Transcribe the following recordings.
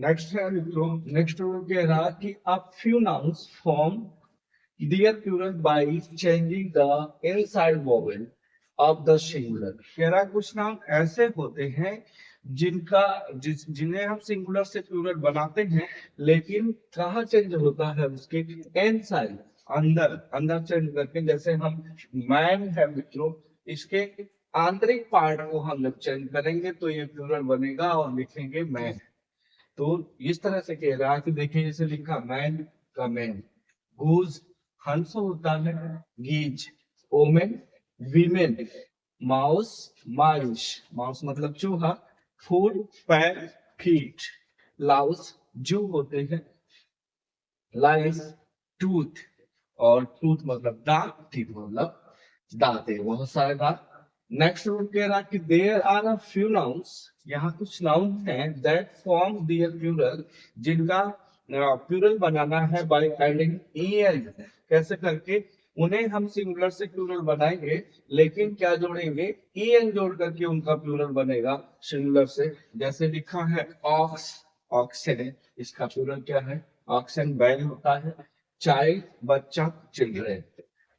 Next है मित्रों, next कह रहा कि a few nouns form their plural by changing the inside vowel of the singular। कह रहा कुछ नाउन ऐसे होते हैं जिन्हें हम सिंगुलर से प्लूरल बनाते हैं, लेकिन कहाँ चेंज होता है उसके इनसाइड, अंदर अंदर चेंज करके। जैसे हम मैन है मित्रों, इसके आंतरिक पार्ट को हम जब चेंज करेंगे तो ये प्लूरल बनेगा और लिखेंगे मैन। तो इस तरह से कह रहा है कि देखिए जैसे लिखा मैन का मैन, गूज हंस होता है, गीज ओमेन वीमेन, माउस माइश माउस मतलब चूहा, फूड पैर फीट, लाउस जू होते हैं, लाइस टूथ, और टूथ मतलब दांत, टीथ मतलब दांत है, बहुत सारे दांत। नेक्स्ट रूल कह रहा कि there are a few nouns, यहाँ कुछ नाउन हैं दैट फॉर्म देयर प्लूरल, जिनका प्लूरल बनाना है बाय एडिंग ईएन। कैसे करके उन्हें हम सिंगुलर से प्लूरल बनाएंगे, लेकिन क्या जोड़ेंगे, ईएन जोड़ करके उनका प्लूरल बनेगा सिंगुलर से। जैसे लिखा है ऑक्स, ऑक्सन, इसका प्लूरल क्या है, ऑक्सन बैल होता है, चाइल्ड बच्चा, चिल्ड्रेन।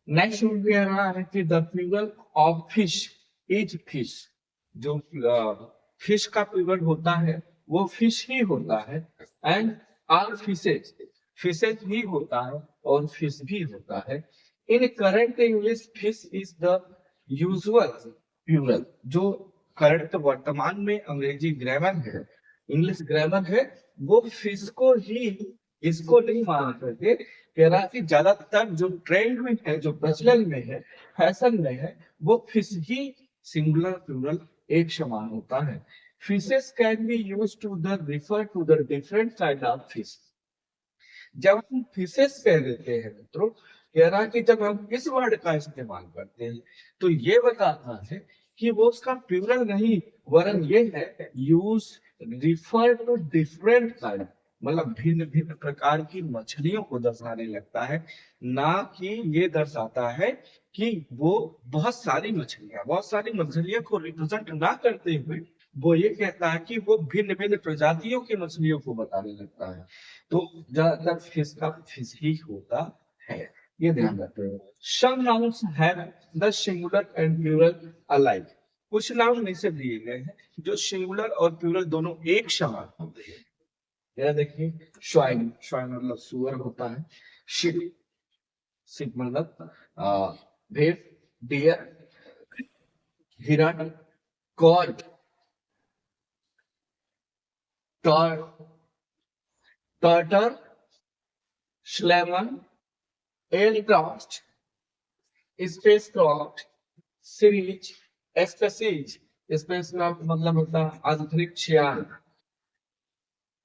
नेक्स्ट कह रहा है कि the plural of fish is fish, जो फिश का प्लूरल होता है वो फिश ही होता है, एंड आर फिशेज, फिशेज ही होता है और फिश भी होता है। In current English fish is the usual plural, जो करंट वर्तमान में अंग्रेजी ग्रामर है, इंग्लिश ग्रामर है, वो फिश को ही, इसको नहीं मान करके कह रहा कि ज्यादातर जो ट्रेंड में है, जो प्रचलन में है, फैशन में है, वो फिश ही सिंगुलर प्लूरल एक समान होता है। Fishes can be used to the refer to the different kind of fish. जब हम फिशेस कह देते हैं मित्रों, कह रहा कि जब हम इस वर्ड का इस्तेमाल करते हैं तो ये बताता है कि वो उसका प्लूरल नहीं, वरन ये है use refer to different kind, मतलब भिन्न भिन्न प्रकार की मछलियों को दर्शाने लगता है, ना कि ये दर्शाता है कि वो बहुत सारी मछलियों को रिप्रेजेंट ना करते हुए वो ये कहता है कि वो भिन्न भिन्न प्रजातियों की मछलियों को बताने लगता है। तो ज्यादातर फिश का फिश ही होता है, ये ध्यान रखते हैं। Some nouns have the singular and plural alike, कुछ नाउन ऐसे दिए गए हैं जो सिंगुलर और प्लूरल दोनों एक समान होते हैं। यह देखिए स्वाइन, स्वाइन मतलब सुअर होता है, शिप, शिप मतलब भेड़, डियर, हिरण, कॉर्ड, टर्टर, salmon, aircraft, spacecraft, series, species, spacecraft मतलब होता है अंतरिक्ष यान,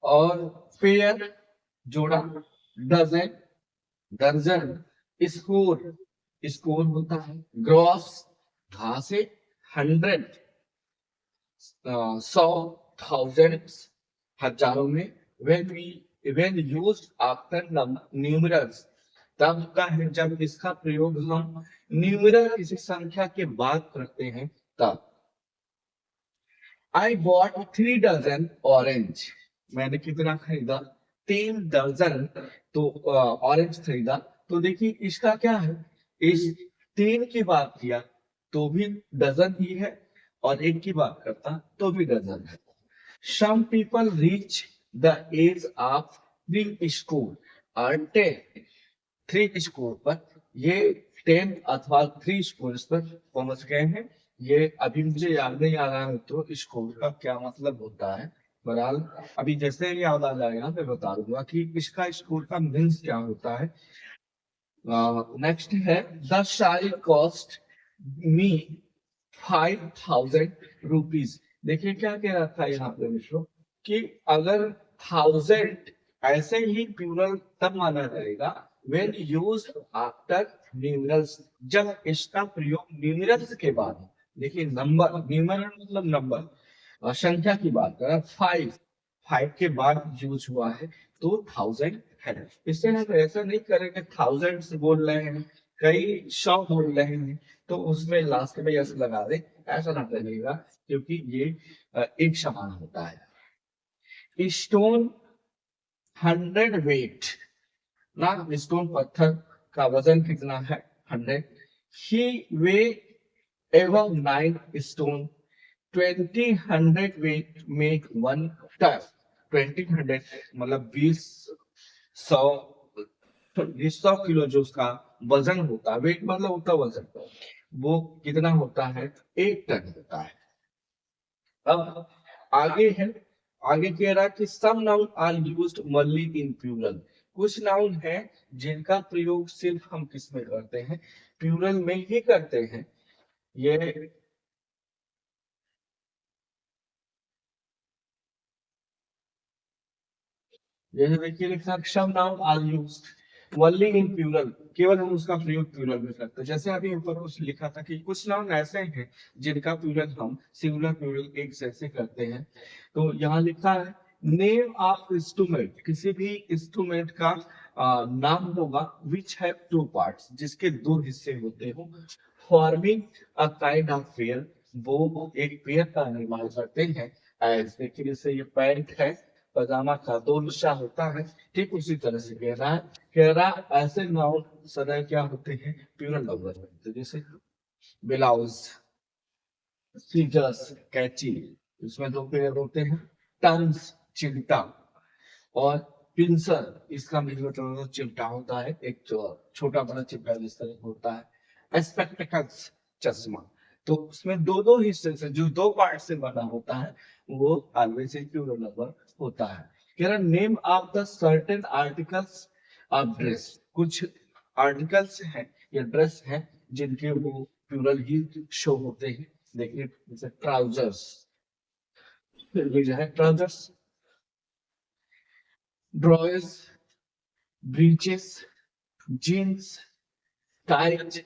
और पेयर जोड़ा, डजन दर्जन, स्कोर, स्कोर होता है ग्रॉस, घासे, हंड्रेड, 100, थाउजेंड्स, हजारों में। when used after numerals, तब का है जब इसका प्रयोग हम न्यूमरल किसी संख्या के बाद करते हैं तब। I bought 3 dozen orange, मैंने कितना खरीदा, 3 दर्जन, तो ऑरेंज खरीदा। तो देखिए इसका क्या है, इस 3 की बात किया तो भी डजन ही है, और 1 की बात करता तो भी डजन है। Some people reach the age of 3 score or 10, 3 score पर, ये 10 अथवा 3 स्कोर पर पहुंच गए हैं। ये अभी मुझे याद नहीं आ रहा है तो स्कोर का क्या मतलब होता है, बहरहाल अभी जैसे याद आ जाएगा मैं बता दूंगा कि इसका स्कोर का मीन्स क्या होता है। नेक्स्ट है the sari cost me 5,000 rupees. देखिए क्या कह रहा था यहाँ पे मित्रों कि अगर 1000 ऐसे ही प्लूरल तब माना जाएगा when used after numerals, जब इसका प्रयोग न्यूमरल्स के बाद हो। देखिए नंबर, न्यूमरल मतलब नंबर, संख्या की बात करें, 5 के बाद यूज हुआ है तो 1000 है। इससे हम ऐसा नहीं करेंगे थाउजेंड से बोल रहे हैं, कई 100 बोल रहे हैं तो उसमें लास्ट में यस लगा दे, ऐसा ना करिएगा, क्योंकि ये एक समान होता है। स्टोन 100 वेट ना, स्टोन पत्थर का वजन कितना है 100। ही वे एवं 9 स्टोन 20 100 वेट मेक 1 टन। 20 100 मतलब 20 100 20 100 किलो जो उसका वजन होता है, वेट मतलब होता है वजन, वो कितना होता है 1 टन होता है। अब आगे है, आगे कह रहा है कि some nouns are used only in plural. कुछ नाउन है जिनका प्रयोग सिर्फ हम किस में करते हैं, प्लूरल में ही करते हैं। ये जैसे देखिए लिखा some nouns are used only in plural, केवल हम उसका प्रयोग प्लूरल में करते हैं। जैसे अभी ऊपर कुछ लिखा था कि कुछ नाउन ऐसे हैं जिनका प्लूरल हम सिंगुलर प्लूरल एक जैसे करते हैं। तो यहाँ लिखा है नेम ऑफ इंस्ट्रूमेंट, किसी भी इंस्ट्रूमेंट का नाम होगा विच हैव टू पार्ट्स, जिसके दो हिस्से होते हो, forming a kind of pair, वो एक पेयर का निर्माण करते हैं। एज देखिए जैसे ये पैंट है, पजामा का दो हिस्सा होता है, ठीक उसी तरह से कह रहा ऐसे नाउन सदा क्या होते हैं प्लूरल नंबर में। तो जैसे ब्लाउज, सीजर्स कैंची, इसमें दो पेयर होते हैं, टंस चिमटा, और पिंसल, इसका मतलब चिमटा होता है, एक छोटा बड़ा चिमटा जिस तरह का होता है। स्पेक्टिकल्स चश्मा, तो उसमें दो दो हिस्से से जो दो पार्ट से बना होता है वो ऑलवेज एक प्लूरल नंबर होता है। कह रहा name of the certain articles of dress, कुछ आर्टिकल्स हैं या ड्रेस हैं जिनके वो प्लूरल ही शो होते हैं। देखिए जैसे ट्राउजर्स, ये जो है trousers, drawers, breeches, jeans, tight,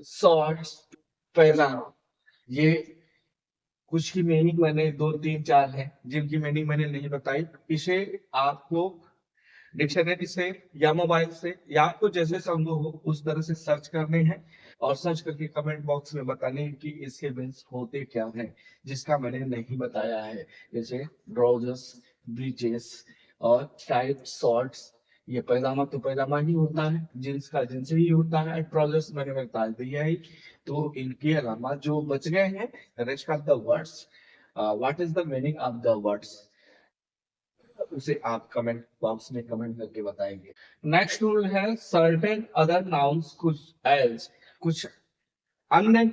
shorts, pyjama. ये कुछ की मीनिंग मैंने दो तीन चार है जिनकी मीनिंग मैंने नहीं बताई। इसे आपको डिक्शनरी से या मोबाइल से या आपको जैसे संभव हो उस तरह से सर्च करने हैं, और सर्च करके कमेंट बॉक्स में बताने हैं कि इसके मीन्स होते क्या हैं जिसका मैंने नहीं बताया है। जैसे ट्राउजर्स, ब्रीचेस और टाइट शॉर्ट्स, ये पैजामा तो पैजामा ही होता है, जींस का जींस ही होता है, ट्राउजर्स मैंने बता दिया है। तो इनके अलावा जो बच गए हैं rest of the words, what is the meaning of the words, उसे आप कमेंट बॉक्स में कमेंट करके बताएंगे। नेक्स्ट रूल है सर्टेन अदर नाउन्स, कुछ एल्स, कुछ अन्य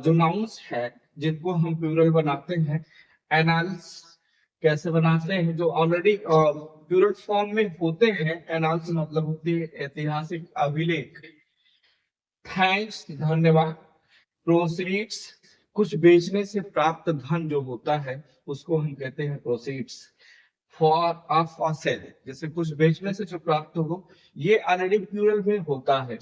जो नाउन्स हैं जिनको हम प्लूरल बनाते हैं। एनाल्स कैसे बनाते हैं, जो ऑलरेडी प्लूरल फॉर्म में होते हैं। एनाल्स मतलब होती है ऐतिहासिक अभिलेख। थैंक्स धन्यवाद। प्रोसीड्स कुछ बेचने से प्राप्त धन जो होता है उसको हम कहते हैं प्रोसीड्स। फॉर अ फॉसेल, जैसे कुछ बेचने से जो प्राप्त हो, ये ऑलरेडी प्लूरल में होता है।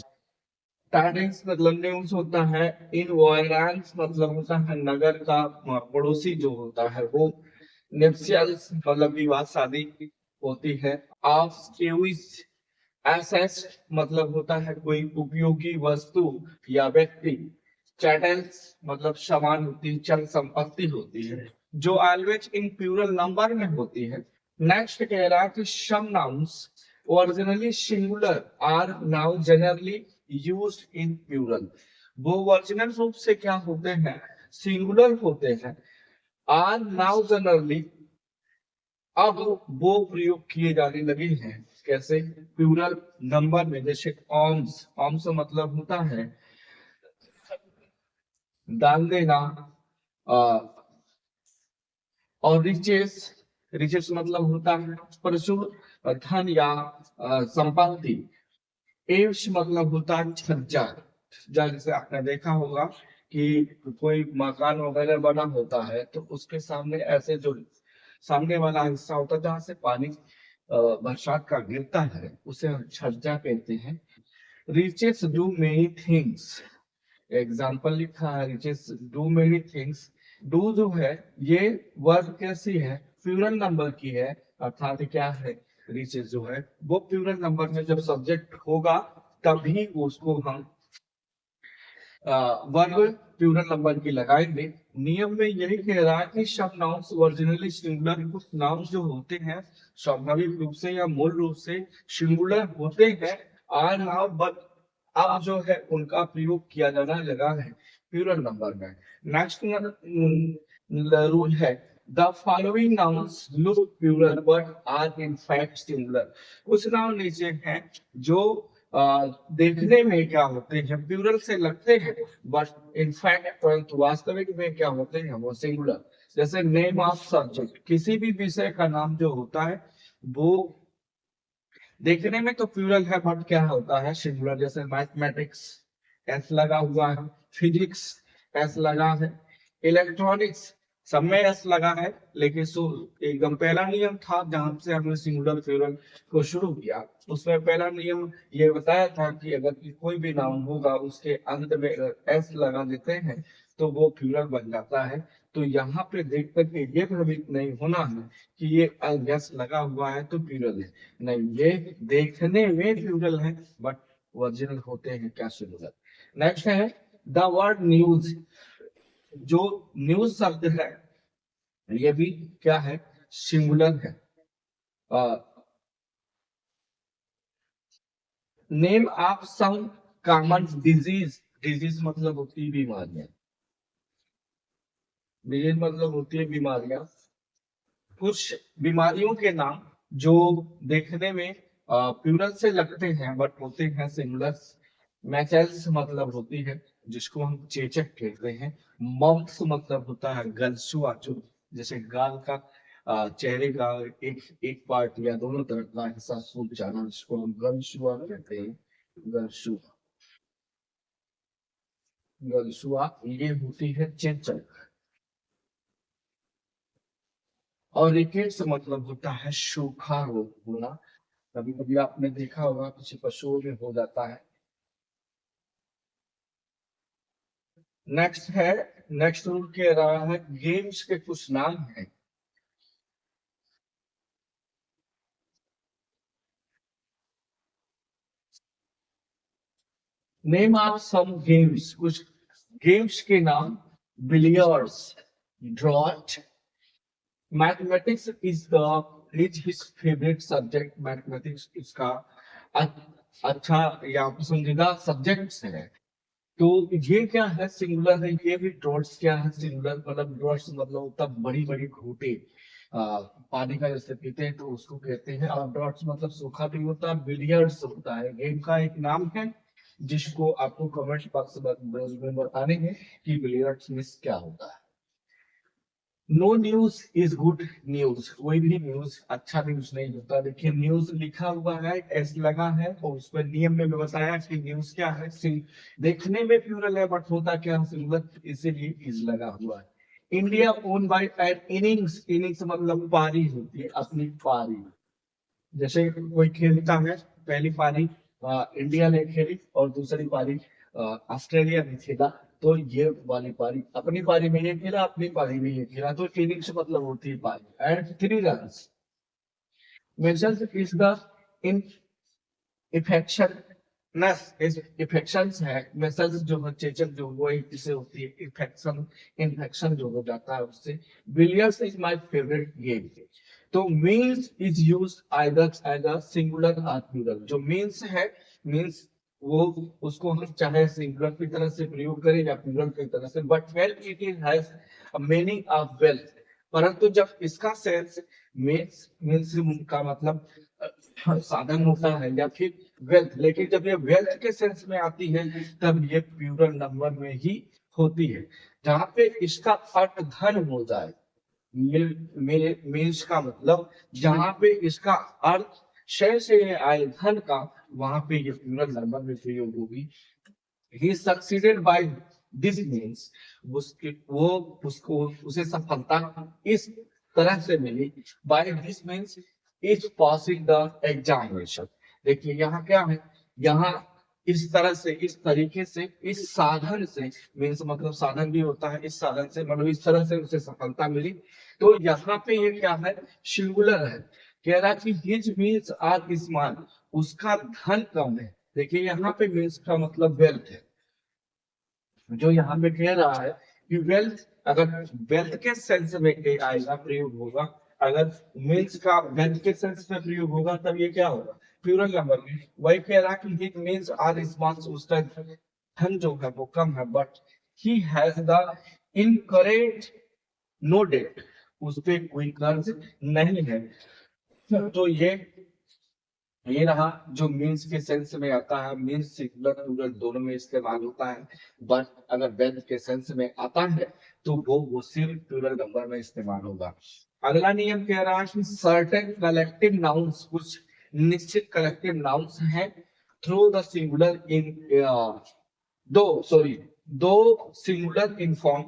टाइडेंस मतलब न्यूज होता है। इनवॉयरेंस मतलब होता है नगर का पड़ोसी जो होता है वो। नेप्सियल्स मतलब विवाह शादी होती है। ऑफ एसेट्स मतलब होता है कोई उपयोगी वस्तु या व्यक्ति। चैटल्स मतलब सामान होती है, चल संपत्ति होती है, जो ऑलवेज इन प्लूरल नंबर में होती है। नेक्स्ट कह रहा है कि some nouns originally singular are now generally used in plural, वो ओरिजिनल रूप से क्या होते हैं सिंगुलर होते हैं, आर नाउ जनरली अब वो प्रयोग किए जाने लगे हैं। कैसे प्लूरल नंबर में, जैसे ऑर्म्स, ऑर्म्स मतलब होता है दान देना। आ, और रिचेस, रिचेस मतलब होता है प्रचुर धन या संपत्ति। एव्स मतलब होता है छज्जा। छज्जा जैसे आपने देखा होगा कि कोई मकान वगैरह बना होता है तो उसके सामने ऐसे जो सामने वाला हिस्सा होता है जहाँ से पानी बरसात का गिरता है उसे हम छज्जा कहते हैं। Riches do many things, example लिखा है riches do many things. Do जो है ये वर्ब कैसी है प्लूरल नंबर की है, अर्थात क्या है रिचेस जो है वो प्लूरल नंबर में जब सब्जेक्ट होगा तभी उसको हम वर्ब प्लूरल नंबर की लगाएंगे। नियम में यही कह रहा है कि सब नाउन्स ओरिजिनली सिंगुलर, कुछ नाउन्स जो होते हैं स्वाभाविक रूप से या मूल रूप से सिंगुलर होते हैं, आर नाउ, बट अब जो है उनका प्रयोग किया जाना लगा है प्लूरल नंबर में। नेक्स्ट रूल है the following nouns look plural but are in fact singular. कुछ नाउन नीचे हैं जो देखने में क्या होते हैं प्लूरल से लगते हैं, बट इनफैक्ट परंतु वास्तविक में क्या होते हैं वो सिंगुलर। जैसे नेम ऑफ सब्जेक्ट, किसी भी विषय का नाम जो होता है वो देखने में तो प्लूरल है बट क्या होता है सिंगुलर। जैसे मैथमेटिक्स एस लगा हुआ है, फिजिक्स एस लगा है, इलेक्ट्रॉनिक्स सब में एस लगा है, लेकिन एकदम पहला नियम था जहां से हमने सिंगुलर प्लूरल को शुरू किया, उसमें पहला नियम ये बताया था कि अगर कोई भी नाउन होगा उसके अंत में अगर एस लगा देते हैं तो वो प्लूरल बन जाता है। तो यहाँ पे देख करके ये भ्रमित नहीं होना है कि ये एस लगा हुआ है तो प्लूरल है, नहीं, ये देखने में प्लूरल है बट ओरिजिनल होते हैं क्या सिंगुलर। नेक्स्ट है द वर्ड न्यूज। जो न्यूज शब्द है ये भी क्या है सिंगुलर है। Name of some common disease, disease मतलब होती है बीमारियां, डिजीज मतलब होती है बीमारियां। कुछ बीमारियों के नाम जो देखने में प्लूरल से लगते हैं बट होते हैं सिंगुलर। मैसेल्स मतलब होती है जिसको हम चेचक कहते हैं। मम्प्स मतलब होता है गलसुआचु, जैसे गाल का चेहरे का एक एक पार्ट या दोनों तरफ का हिस्सा सूख जाना जिसको हम गलसुआ कहते हैं। गलसुआ, गलसुआ ये होती है चेचक। और रिकेट्स मतलब होता है सूखा रोग होना, कभी कभी आपने देखा होगा किसी पशुओं में हो जाता है। नेक्स्ट है, नेक्स्ट रूल कह रहा है गेम्स के कुछ नाम है। नेम ऑफ सम गेम्स, कुछ गेम्स के नाम billiards, draught, mathematics is the is his favourite subject, mathematics इसका अच्छा या पसंदीदा सब्जेक्ट है। तो ये क्या है सिंगुलर है, ये भी ड्रॉट्स क्या है सिंगुलर, मतलब ड्रॉट्स मतलब होता बड़ी बड़ी घूंटे पानी का जैसे पीते हैं तो उसको कहते हैं। और ड्रॉट्स मतलब सूखा भी होता है। बिलियर्ड्स होता है गेम का एक नाम है जिसको आपको कमेंट बॉक्स में बताने हैं कि बिलियर्ड्स में क्या होता है। No news is good news, कोई भी न्यूज अच्छा न्यूज नहीं होता। देखिए न्यूज लिखा हुआ है एस लगा है और उस पर नियम में बताया कि न्यूज क्या है देखने में प्लूरल है बट होता क्या है सिंगुलर, इसीलिए इज लगा हुआ है। India won by an innings, innings मतलब पारी होती है, अपनी पारी। जैसे कोई खेलता है पहली पारी इंडिया ने खेली और दूसरी पारी ऑस्ट्रेलिया ने खेला, तो ये वाली पारी अपनी पारी में ये खेला, अपनी पारी में ये खेला, तो इनिंग्स मतलब होती है पारी। And 3 runs measures is the इन इफेक्शन नस, इस इफेक्शंस है मेसल्स जो है चेचक जो वो एक से होती है इन्फेक्शन, इन्फेक्शन जो हो जाता है उससे। Billiards is my favourite game. तो means is used either as a singular और प्लूरल। जो मीन्स है, मीन्स वो उसको हम चाहे सिंगुलर की तरह से प्रयोग करें या प्लूरल की तरह से, but well it is has meaning of wealth. परंतु जब इसका सेंस मीन्स मीन्स का मतलब साधन होता है या फिर वेल्थ, लेकिन जब ये वेल्थ के सेंस में आती है तब ये प्लूरल नंबर में ही होती है। जहां पे इसका अर्थ धन हो जाए, मेरे मीन्स का मतलब जहां पे इसका अर्थ शय से आए धन का, वहां पे ये प्लूरल नंबर में प्रयोग होगी। He succeeded by this means, उसके वो उसको उसे सफलता इस तरह से मिली। By this means is passing the examination. देखिए यहाँ क्या है, यहाँ इस तरह से, इस तरीके से, इस साधन से, मीन्स मतलब साधन भी होता है, इस साधन से मतलब इस तरह से उसे सफलता मिली। तो यहाँ पे ये क्या है सिंगुलर है, कह रहा कि हिज मीन्स आर स्मॉल, उसका धन कम है। देखिए यहाँ पे मीन्स का मतलब वेल्थ है, जो यहाँ पे कह रहा है कि वेल्थ, अगर वेल्थ के सेंस में आएगा, प्रयोग होगा, अगर मीन्स का वेल्थ के सेंस में प्रयोग होगा तब ये क्या होगा, प्लूरल नंबर में। वही कह रहा है कि मीन्स आर स्मॉल, उसका धन जो है वो कम है, but he has the encourage no date, उस पे कोई कर्ज नहीं है। तो ये रहा जो मीन्स के सेंस में आता है। मीन्स सिंगुलर प्लूरल दोनों में इस्तेमाल होता है, बट अगर वेल्थ के सेंस में आता है तो वो सिर्फ प्लूरल नंबर में इस्तेमाल होगा। अगला नियम कह रहा है कि सर्टेन कलेक्टिव नाउन्स, कुछ निश्चित कलेक्टिव नाउन्स हैं, थ्रू द सिंगुलर इन दो सिंगुलर इन फॉर्म,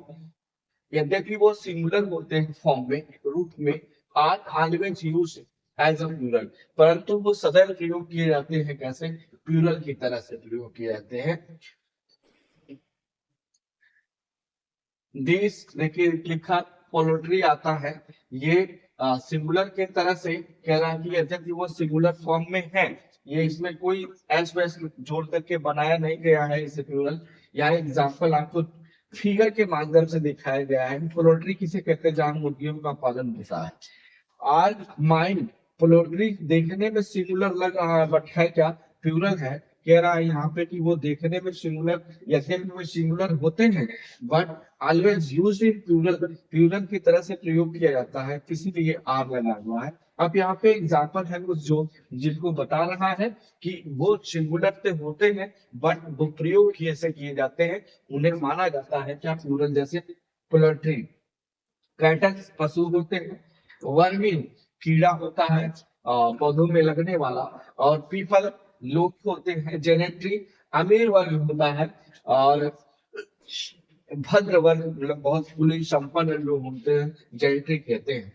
यद्यपि वो सिंगुलर होते हैं फॉर्म में, रूप में, are always use as a plural, परंतु वो सदैव प्रयोग किए जाते हैं कैसे, प्लूरल की तरह से प्रयोग किए जाते हैं। दिस देखिए लिखा पोल्ट्री आता है, ये सिंगुलर के तरह से कह रहा है कि यद्यपि वो सिंगुलर फॉर्म में है, ये इसमें कोई एस वैस जोड़ करके बनाया नहीं गया है इसे प्लूरल। यहाँ एग्जाम्पल आपको फिगर के माध्यम से दिखाया गया है। पोल्ट्री किसे कहते हैं, जहां मुर्गियों का पालन होता है। आज माइंड, पोल्ट्री देखने में सिंगुलर लग रहा है बट है क्या, प्लूरल है। कह रहा है यहाँ पे कि वो देखने में सिंगुलर, यद्यपि वो सिंगुलर होते हैं but always use in plural, plural की तरह से प्रयोग किया जाता है, इसीलिए आर लगा हुआ है। अब यहाँ पे एग्जाम्पल है कुछ जो जिनको बता रहा है कि वो सिंगुलर से होते हैं बट वो प्रयोग कैसे किए जाते हैं, उन्हें माना जाता है क्या, प्लूरल। जैसे पोल्ट्री, कैटल पशु होते हैं, वर्मी कीड़ा होता है पौधों में लगने वाला, और पीपल लोग होते हैं, जेनेट्री अमीर वर्ग होता है, और भद्र वर्ग मतलब बहुत कुलीन संपन्न लोग होते हैं, जेनेट्री कहते हैं।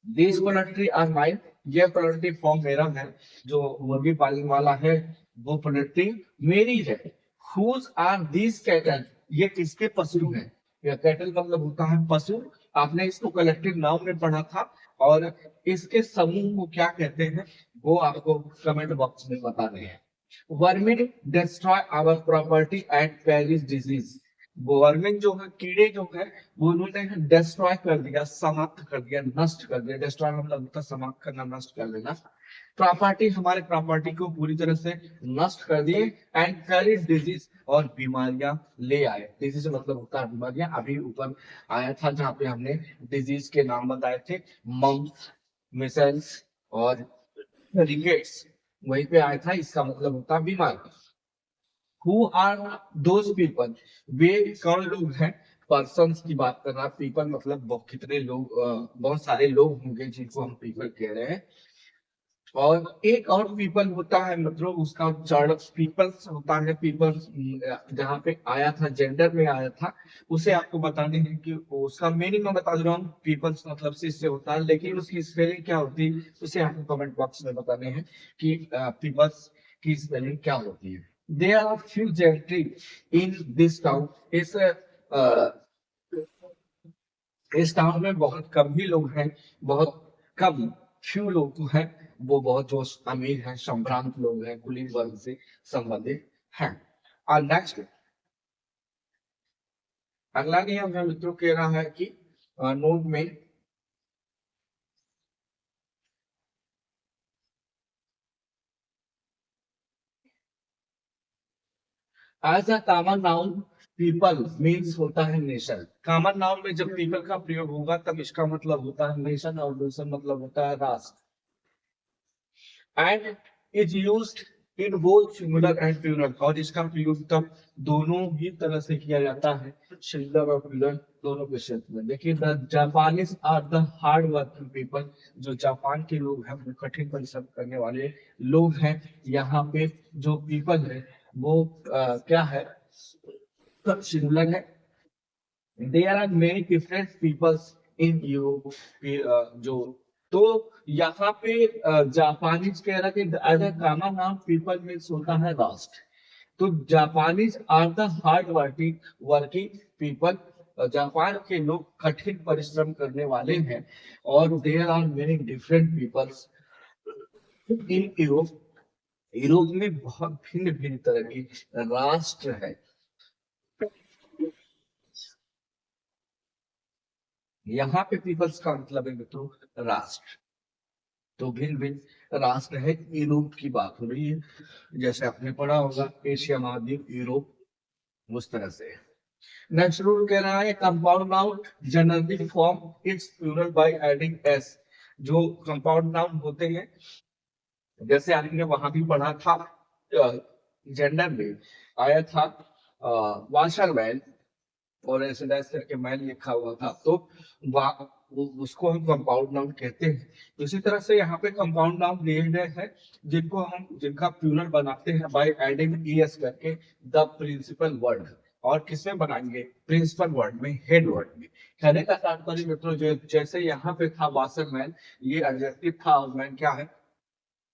दिस पोल्ट्री आर माइन, ये पोल्ट्री फॉर्म मेरा है, जो मुर्गी पालन वाला है वो पोल्ट्री मेरी है। हुज आर दिस कैटल, ये किसके पशु हैं, या कैटल मतलब होता है पशु, आपने इसको कलेक्टिव नाउन में पढ़ा था, और इसके समूह को क्या कहते हैं वो आपको कमेंट बॉक्स में बता रहे हैं। Vermin destroy our property and carries disease, vermin जो है, कीड़े जो है, वो उन्होंने डिस्ट्रॉय कर दिया, समाप्त कर दिया, नष्ट कर दिया। डिस्ट्रॉय मतलब होता है समाप्त करना, नष्ट कर देना। प्रॉपर्टी, हमारे प्रॉपर्टी को पूरी तरह से नष्ट कर दिए, एंड कैरीड डिजीज, और बीमारियां ले आए। डिजीज मतलब होता है बीमारियां, अभी ऊपर आया था जहाँ पे हमने डिजीज के नाम बताए थे, मम्स, मिसेल्स और रिकेट्स, वहीं पे आया था, इसका मतलब होता है बीमार। हु आर दोज पीपल, वे कौन लोग हैं, पर्सन की बात कर रहा है, पीपल मतलब बहुत कितने लोग, बहुत सारे लोग होंगे जिनको हम पीपल कह रहे हैं। और एक और पीपल होता है, मतलब उसका उच्चारण पीपल्स होता है, पीपल्स जहाँ पे आया था जेंडर में आया था, उसे आपको बताने हैं कि उसका मीनिंग मैं बता दे रहा हूँ, पीपल्स मतलब से इससे होता है, लेकिन उसकी स्पेलिंग क्या होती है उसे आपको कमेंट बॉक्स में बताने हैं कि पीपल्स की स्पेलिंग क्या होती है। There are few gentry in this town, इस टाउन में बहुत कम ही लोग हैं, बहुत कम, फ्यू लोग हैं, वो बहुत जो अमीर हैं, संभ्रांत लोग हैं, कुलीन वर्ग से संबंधित हैं। और नेक्स्ट, अगला नियम है मित्रों, कह रहा है कि नोट में, as a common noun people means होता है नेशन। कॉमन नाउन में जब पीपल का प्रयोग होगा तब इसका मतलब होता है नेशन, और नेशन मतलब होता है राष्ट्र। And is used in both singular and plural, और इसका प्रयोग तब दोनों ही तरह से किया जाता है, सिंगुलर और प्लूरल दोनों के क्षेत्र में। देखिए, the Japanese are the hard working people, जो जापान के लोग हैं वो कठिन परिश्रम करने वाले लोग हैं। यहाँ पे जो पीपल है वो क्या है, सिंगुलर है। There are many different peoples in Europe, जो, तो यहाँ पे जापानीज कह रहा कि as a common noun people means होता है राष्ट्र। तो Japanese are the hard working working people, Japan के लोग कठिन परिश्रम करने वाले हैं। और there are many different peoples in Europe, Europe में बहुत भिन्न भिन्न तरह के राष्ट्र है। यहाँ पे पीपल्स का मतलब है मित्रों राष्ट्र। तो भिन्न भिन्न राष्ट्र है, यूरोप की बात हो रही है, जैसे आपने पढ़ा होगा एशिया महाद्वीप, यूरोप, उस तरह से। नेक्स्ट रूल कह रहा है compound noun generally form its plural by adding s. जो कंपाउंड नाउन होते हैं, जैसे आपने वहां भी पढ़ा था, जेंडर में आया था वाशरमैन और ऐसे करके मैन लिखा हुआ था, तो उसको हम कंपाउंड नाउन कहते हैं। इसी तरह से यहाँ पे कंपाउंड नाउन दिए गए हैं जिनका प्लूरल बनाते हैं बाय एडिंग ईएस करके द प्रिंसिपल वर्ड। और किसमें बनाएंगे? प्रिंसिपल वर्ड में, हेड वर्ड में। कहने का तात्पर्य मित्रों, जो जैसे यहाँ पे था वाशरमैन, ये एडजेक्टिव था, और मैन क्या है?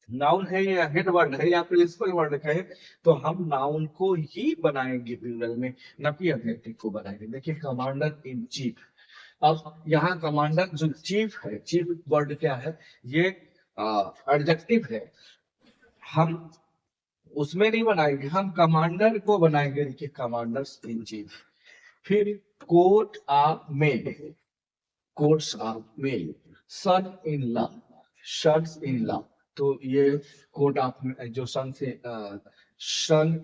नाउन है या हेड वर्ड है या प्रिंसिपल वर्ड है, तो हम नाउन को ही बनाएंगे प्लूरल में, न कि एडजेक्टिव को बनाएंगे। देखिए कमांडर इन चीफ, अब यहाँ कमांडर जो चीफ है, चीफ वर्ड क्या है? ये एडजेक्टिव है, हम उसमें नहीं बनाएंगे, हम कमांडर को बनाएंगे। देखिए कमांडर्स इन चीफ। फिर court of mail, courts of mail, son in law, shirts in law. तो ये कोर्ट ऑफ, जो सन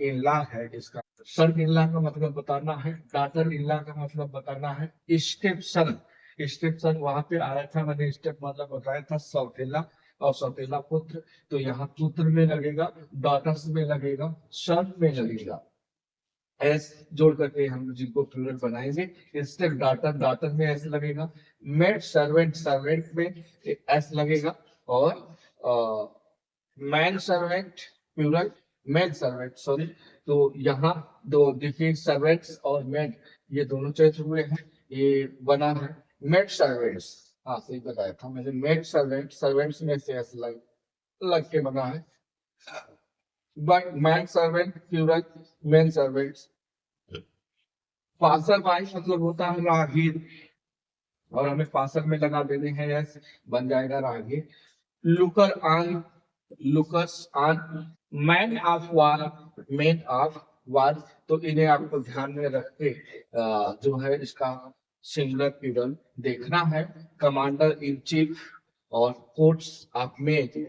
इन लॉ है, इसका सन इन लॉ का मतलब बताना है, डॉटर इन लॉ का मतलब बताना है, स्टेप सन, स्टेप सन वहां पे आया था, मैंने स्टेप मतलब बताया था सौतेला, और सौतेला पुत्र, तो यहाँ पुत्र में लगेगा, डॉटर्स में लगेगा, सन में लगेगा, एस जोड़ करके हम जिनको प्लूरल बनाएंगे। इंस्टेड डॉटर, डॉटर में एस लगेगा, मेड सर्वेंट, सर्वेंट में एस लगेगा, और man servant plural, maid servant sorry. तो यहाँ दो देखिए, सर्वेंट्स और मेड ये दोनों चेंज हुए हैं, ये बना है मेड सर्वेंट्स। हाँ सही बताया था मैंने, मेड सर्वेंट, सर्वेंट्स में से एस लग के बना है, but man servant plural, men servants. Passer by मतलब होता है राहगीर, और हमें पासर में लगा देने हैं यस, बन जाएगा राहगीर। लुकर आन, लुकर्स आन, man of war, man of war. तो इन्हें आपको ध्यान में रख के जो है इसका सिंगुलर प्लूरल देखना है। कमांडर इन चीफ और कोर्ट्स ऑफ मेल,